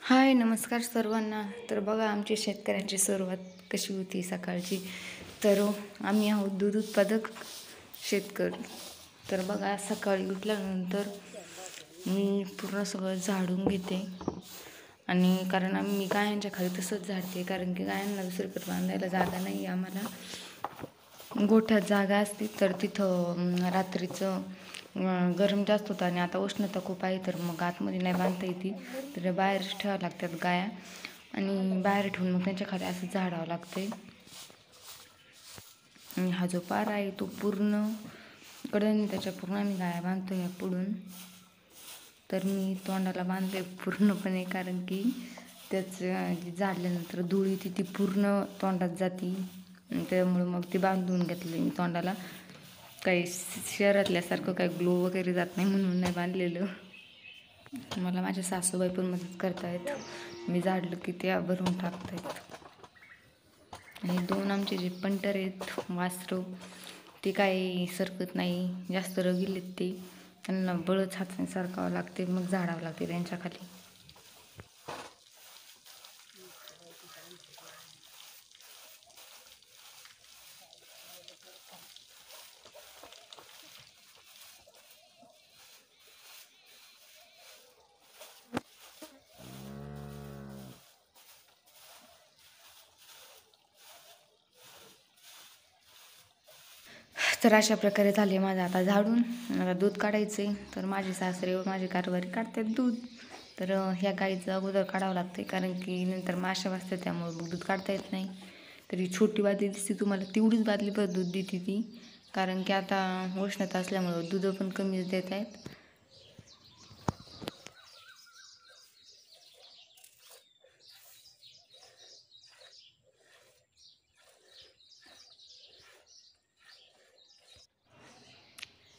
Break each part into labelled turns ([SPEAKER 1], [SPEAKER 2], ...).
[SPEAKER 1] हाय, नमस्कार सर्वांना. तर बघा आमची शेतकऱ्यांची सुरुवात कशी होती सकाळची. तर आम्ही आहोत दूध उत्पादक शेतकरी. तर बघा सकाळी उठल्यानंतर मी पूर्ण सगळं झाडून घेते आणि कारण मी गायांच्या खाली तसंच झाडते, कारण की गायांना दुसरीकडे बांधायला जागा नाही आहे आम्हाला. गोठ्यात जागा असते तर तिथं रात्रीचं गरम जास्त होतं आणि आता उष्णता खूप आहे, तर मग आतमध्ये नाही बांधता येते, तर बाहेरच ठेवावं लागतात गाया आणि बाहेर ठेवून मग त्यांच्या खाली असं झाडावं लागते. आणि हा जो पारा आहे तो पूर्ण कडे त्याच्या पूर्ण आम्ही गाया बांधतो या पुढून. तर मी तोंडाला बांधते पूर्णपणे, कारण की त्याचं झाडल्यानंतर धूळ येते ती पूर्ण तोंडात जाती, त्यामुळे मग ती बांधून घेतली मी तोंडाला. काही शहरातल्यासारखं काही ग्लो वगैरे जात नाही म्हणून नाही बांधलेलं. मला माझ्या सासूबाई पण मदत करतायत, मी झाडलं की त्या भरून टाकतायत. आणि दोन आमचे जे पंटर आहेत वासरू, ते काही सरकत नाही, जास्त रगिलेत ते, त्यांना बळच हाताने सरकावं लागते, मग झाडावं लागते त्यांच्या खाली. तर अशा प्रकारे झाले माझं आता झाडून. मला दूध काढायचं आहे, तर माझे सासरे व माझे कारभारी काढतात दूध. तर ह्या गाईचं अगोदर काढावं लागते, कारण की नंतर माशा बसतात, त्यामुळे मग दूध काढता येत नाही. तर ही छोटी बादली दिसते तुम्हाला, तेवढीच बादली पण दूध देते ती, कारण की आता उष्णता असल्यामुळं दूध पण कमीच देत आहेत.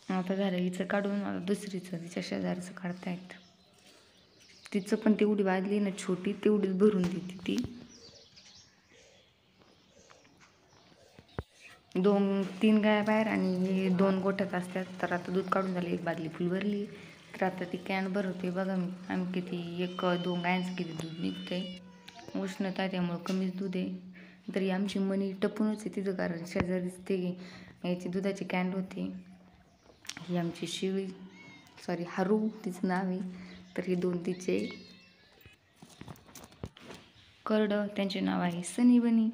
[SPEAKER 1] आता झालं हिचं काढून, आता दुसरीचं तिच्या शेजारचं काढतायत. तिचं पण तेवढी बादली ना छोटी, तेवढीच भरून देते ती. 2-3 गाया बाहेर आणि 2 गोठ्यात असतात. तर आता दूध काढून झालं, एक बादली फुल भरली, तर आता ती कॅन भरवते. बघा मी आम्ही किती 1-2 गायांचं किती दूध निघतंय. उष्णता आहे त्यामुळं कमीच दूध आहे. तरी आमची मनी टपूनच आहे तिथं, कारण शेजारीच ते याची दुधाची कॅन होती. ही आमची शिळी, सॉरी हरू तिचं नाव आहे. तर हे 2 तिचे करडं, त्यांचे नाव आहे सनी बनी.